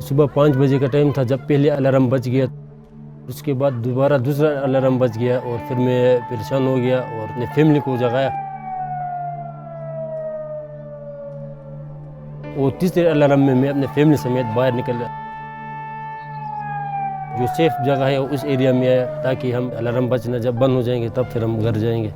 सुबह 5 बजे का टाइम था जब पहले अलार्म बज गया, उसके बाद दोबारा दूसरा अलार्म बज गया और फिर मैं परेशान हो गया और अपनी फैमिली को जगाया। और तीसरे अलार्म में मैं अपने फैमिली समेत बाहर निकल गया। जो सेफ जगह है उस एरिया में आया ताकि हम अलार्म बजना जब बंद हो जाएंगे तब फिर हम घर जाएंगे।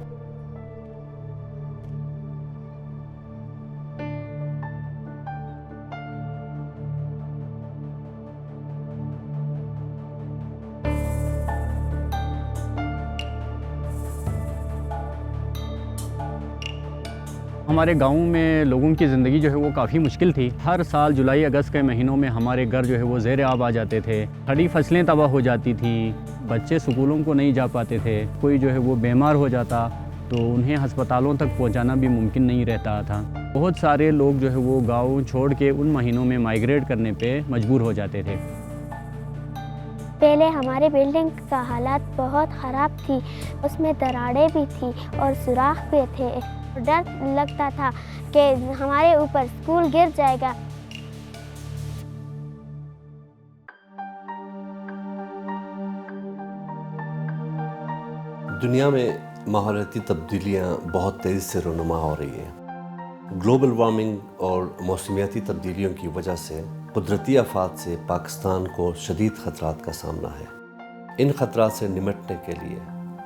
हमारे गांव में लोगों की ज़िंदगी जो है वो काफ़ी मुश्किल थी। हर साल जुलाई अगस्त के महीनों में हमारे घर जो है वो ज़ेर आब आ जाते थे। खड़ी फसलें तबाह हो जाती थी, बच्चे स्कूलों को नहीं जा पाते थे, कोई जो है वो बीमार हो जाता तो उन्हें अस्पतालों तक पहुंचाना भी मुमकिन नहीं रहता था। बहुत सारे लोग जो है वो गाँव छोड़ के उन महीनों में माइग्रेट करने पर मजबूर हो जाते थे। पहले हमारी बिल्डिंग का हालात बहुत ख़राब थी, उसमें दरारें भी थी और सुराख भी थे। डर लगता था कि हमारे ऊपर स्कूल गिर जाएगा। दुनिया में माहौलियाती तब्दीलियाँ बहुत तेज़ी से रनुमा हो रही हैं। ग्लोबल वार्मिंग और मौसमियाती तब्दीलियों की वजह से कुदरती आफात से पाकिस्तान को शदीद ख़तरात का सामना है। इन ख़तरात से निपटने के लिए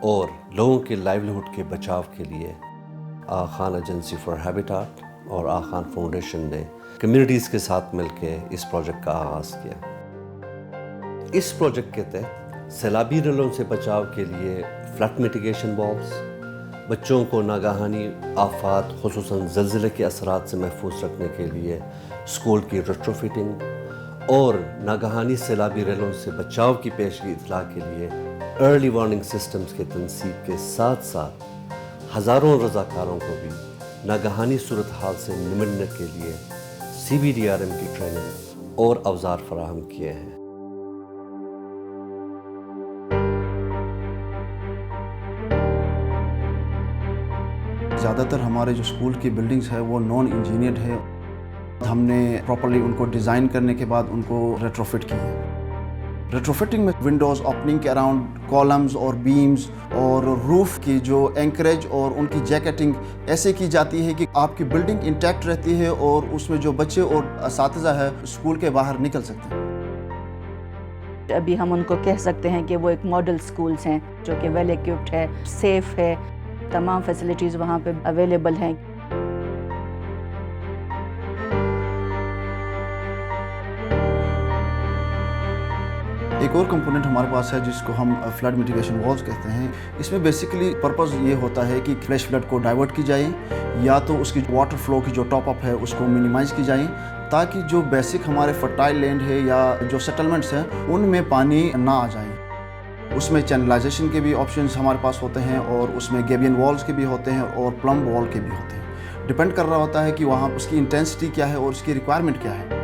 और लोगों के लाइवलीहुड के बचाव के लिए आगा खान एजेंसी फॉर हैबिटाट और आगा खान फाउंडेशन ने कम्युनिटीज़ के साथ मिलकर इस प्रोजेक्ट का आगाज़ किया। इस प्रोजेक्ट के तहत सैलाबी रिलों से बचाव के लिए फ्लड मिटिगेशन वॉल्स, बच्चों को नागाहानी आफात खुसूसन ज़लज़ले के असरात से महफूज रखने के लिए स्कूल की रेट्रोफिटिंग और नागाहानी सैलाबी रिलों से बचाव की पेशगी इतला के लिए अर्ली वार्निंग सिस्टम्स के तनसीब के साथ साथ हज़ारों रज़ाकारों को भी नागाहानी सूरत हाल से निपटने के लिए CBDRM की ट्रेनिंग और अवजार फराहम किए हैं। ज़्यादातर हमारे जो स्कूल की बिल्डिंग्स है वो नॉन इंजीनियर्ड है। हमने प्रॉपर्ली उनको डिज़ाइन करने के बाद उनको रेट्रोफिट किए। रेट्रोफिटिंग में विंडोज़ ओपनिंग के अराउंड कॉलम्स और बीम्स और रूफ की जो एंकरेज और उनकी जैकेटिंग ऐसे की जाती है कि आपकी बिल्डिंग इंटैक्ट रहती है और उसमें जो बच्चे और असातिज़ा है स्कूल के बाहर निकल सकते हैं। अभी हम उनको कह सकते हैं कि वो एक मॉडल स्कूल्स हैं जो कि वेल इक्विप्ड है, सेफ़ है, तमाम फैसिलिटीज़ वहाँ पे अवेलेबल हैं। एक और कंपोनेंट हमारे पास है जिसको हम फ्लड मिटिगेशन वॉल्स कहते हैं। इसमें बेसिकली पर्पस ये होता है कि फ्लैश फ्लड को डाइवर्ट की जाए या तो उसकी वाटर फ्लो की जो टॉप अप है उसको मिनिमाइज़ की जाए ताकि जो बेसिक हमारे फर्टाइल लैंड है या जो सेटलमेंट्स हैं उनमें पानी ना आ जाए। उसमें चैनलाइजेशन के भी ऑप्शंस हमारे पास होते हैं और उसमें गैबियन वॉल्स के भी होते हैं और प्लम्ब वॉल के भी होते हैं। डिपेंड कर रहा होता है कि वहाँ उसकी इंटेंसिटी क्या है और उसकी रिक्वायरमेंट क्या है।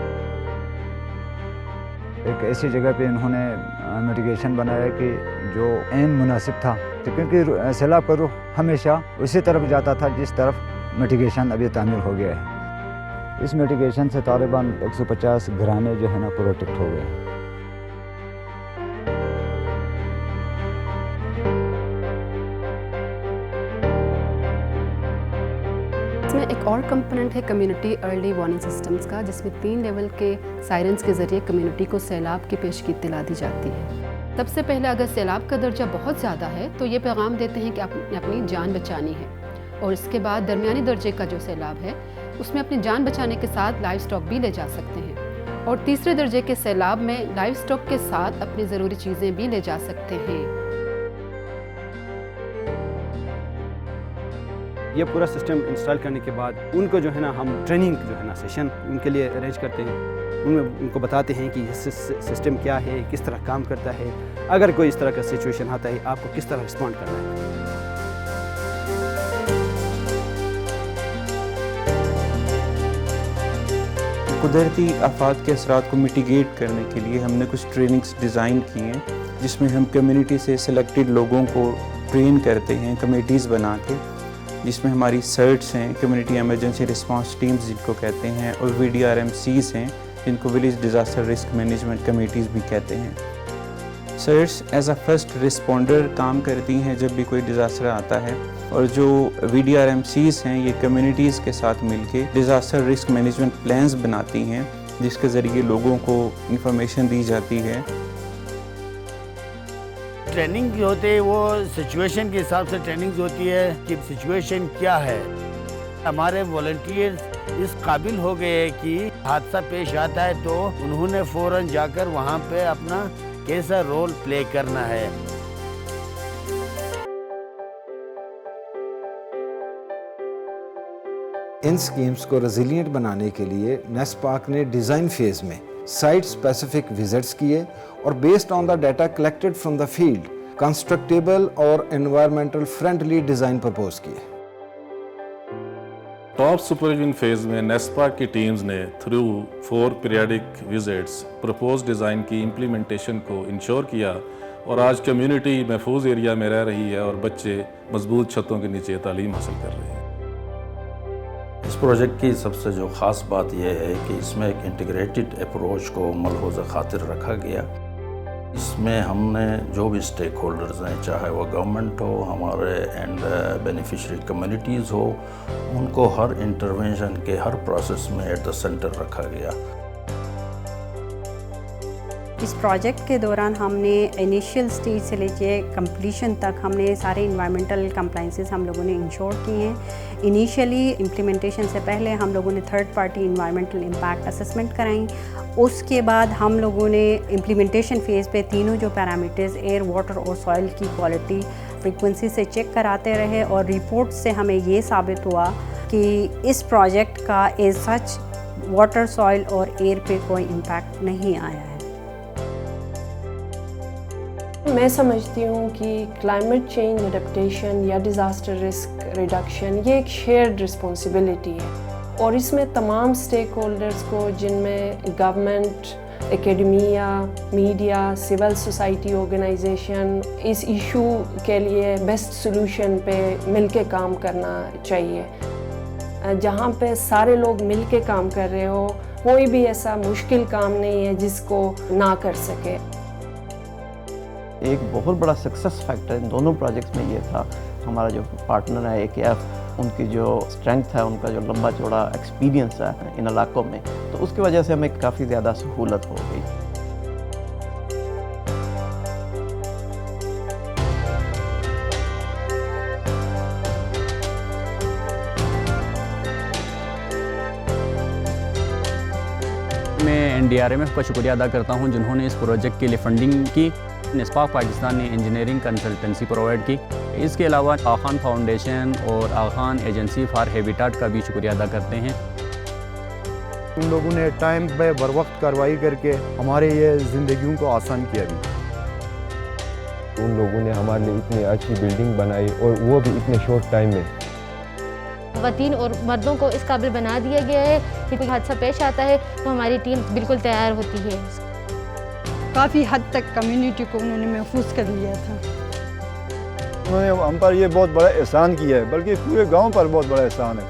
एक ऐसी जगह पे इन्होंने मिटिगेशन बनाया कि जो ऐन मुनासिब था, तो क्योंकि सैलाब का रुख हमेशा उसी तरफ जाता था जिस तरफ मिटिगेशन अभी तामीर हो गया है। इस मिटिगेशन से तकरीबन 150 घराने जो है ना प्रोटेक्ट हो गए हैं। इसमें एक और कंपोनेंट है कम्युनिटी अर्ली वार्निंग सिस्टम्स का, जिसमें 3 लेवल के सायरन्स के ज़रिए कम्युनिटी को सैलाब की पेशगी इत्तला दी जाती है। सबसे पहले अगर सैलाब का दर्जा बहुत ज़्यादा है तो ये पैगाम देते हैं कि अपनी जान बचानी है, और इसके बाद दरमियानी दर्जे का जो सैलाब है उसमें अपनी जान बचाने के साथ लाइव स्टॉक भी ले जा सकते हैं, और तीसरे दर्जे के सैलाब में लाइव स्टॉक के साथ अपनी ज़रूरी चीज़ें भी ले जा सकते हैं। ये पूरा सिस्टम इंस्टॉल करने के बाद उनको जो है ना हम ट्रेनिंग जो है ना सेशन उनके लिए अरेंज करते हैं। उनमें उनको बताते हैं कि ये सिस्टम क्या है, किस तरह काम करता है, अगर कोई इस तरह का सिचुएशन आता है आपको किस तरह रिस्पॉन्ड करना है। कुदरती आफात के असरात को मिटिगेट करने के लिए हमने कुछ ट्रेनिंग्स डिज़ाइन की हैं, जिसमें हम कम्युनिटी से सिलेक्टेड लोगों को ट्रेन करते हैं कमेटीज़ बना के, जिसमें हमारी सर्ट्स हैं, कम्युनिटी एमरजेंसी रिस्पांस टीम्स जिनको कहते हैं, और VDRMCs हैं जिनको village disaster risk management committees भी कहते हैं। Serves as a first responder काम करती हैं जब भी कोई डिज़ास्टर आता है, और जो VDRMCs हैं ये कम्युनिटीज़ के साथ मिलके डिज़ास्टर रिस्क मैनेजमेंट प्लान्स बनाती हैं, जिसके ज़रिए लोगों को इंफॉर्मेशन दी जाती है। ट्रेनिंग जो होते है वो सिचुएशन के हिसाब से ट्रेनिंग होती है कि सिचुएशन क्या है। हमारे वॉलंटियर्स इस काबिल हो गए हैं कि हादसा पेश आता है तो उन्होंने फ़ौरन जाकर वहाँ पे अपना कैसा रोल प्ले करना है। इन स्कीम्स को रेजिलिएंट बनाने के लिए नेस्पाक ने डिज़ाइन फेज़ में साइट स्पेसिफिक विजिट्स किए और based on the data collected from the field constructable और एनवायरमेंटल फ्रेंडली डिज़ाइन प्रपोज किए। टॉप सुपरविजन फेज में नेस्पाक की टीम्स ने through 4 periodic visits propose design की इम्प्लीमेंटेशन को इंश्योर किया, और आज कम्युनिटी महफूज एरिया में रह रही है और बच्चे मजबूत छतों के नीचे तालीम हासिल कर रहे हैं। इस प्रोजेक्ट की सबसे जो ख़ास बात यह है कि इसमें एक इंटीग्रेटेड अप्रोच को मलहूज़ खातिर रखा गया। इसमें हमने जो भी स्टेक होल्डर्स हैं, चाहे वो गवर्नमेंट हो, हमारे एंड बेनिफिशरी कम्युनिटीज़ हो, उनको हर इंटरवेंशन के हर प्रोसेस में एट द सेंटर रखा गया। इस प्रोजेक्ट के दौरान हमने इनिशियल स्टेज से लेके कंप्लीशन तक हमने सारे इन्वायरमेंटल कंप्लाइंसेस हम लोगों ने इंश्योर किए हैं। इनिशियली इम्प्लीमेंटेशन से पहले हम लोगों ने third party environmental impact assessment कराई। उसके बाद हम लोगों ने इम्प्लीमेंटेशन फेज़ पे तीनों जो पैरामीटर्स एयर, वाटर और सॉइल की क्वालिटी फ्रीक्वेंसी से चेक कराते रहे, और रिपोर्ट से हमें ये साबित हुआ कि इस प्रोजेक्ट का एज सच वाटर, सॉइल और एयर पे कोई इम्पैक्ट नहीं आया है। मैं समझती हूँ कि क्लाइमेट चेंज एडेप्टेशन या डिज़ास्टर रिस्क रिडक्शन ये एक शेयर्ड रिस्पॉन्सिबिलिटी है, और इसमें तमाम स्टेक होल्डर्स को, जिनमें government, academia, media, civil society organisation, इस इशू के लिए बेस्ट सॉल्यूशन पे मिलके काम करना चाहिए। जहाँ पे सारे लोग मिलके काम कर रहे हो, कोई भी ऐसा मुश्किल काम नहीं है जिसको ना कर सके। एक बहुत बड़ा सक्सेस फैक्टर इन दोनों प्रोजेक्ट्स में ये था, हमारा जो पार्टनर है AKF, उनकी जो स्ट्रेंथ है, उनका जो लंबा चौड़ा एक्सपीरियंस है इन इलाकों में, तो उसकी वजह से हमें काफ़ी ज़्यादा सहूलत हो गई। मैं NDRMF का शुक्रिया अदा करता हूं, जिन्होंने इस प्रोजेक्ट के लिए फंडिंग की। नेस्पाक पाकिस्तान ने इंजीनियरिंग कंसल्टेंसी प्रोवाइड की। इसके अलावा आखान फाउंडेशन और आखान एजेंसी फॉर हैबिटेट का भी शुक्रिया अदा करते हैं। उन लोगों ने टाइम पे बर वक्त कार्रवाई करके हमारे ये ज़िंदगियों को आसान किया भी। उन लोगों ने हमारे लिए इतनी अच्छी बिल्डिंग बनाई, और वो भी इतने शॉर्ट टाइम में। ख़वातीन और मर्दों को इस काबिल बना दिया गया है कि कोई हादसा पेश आता है तो हमारी टीम बिल्कुल तैयार होती है। काफ़ी हद तक कम्युनिटी को उन्होंने महफूज कर लिया था। उन्होंने हम पर ये बहुत बड़ा एहसान किया है, बल्कि पूरे गांव पर बहुत बड़ा एहसान है।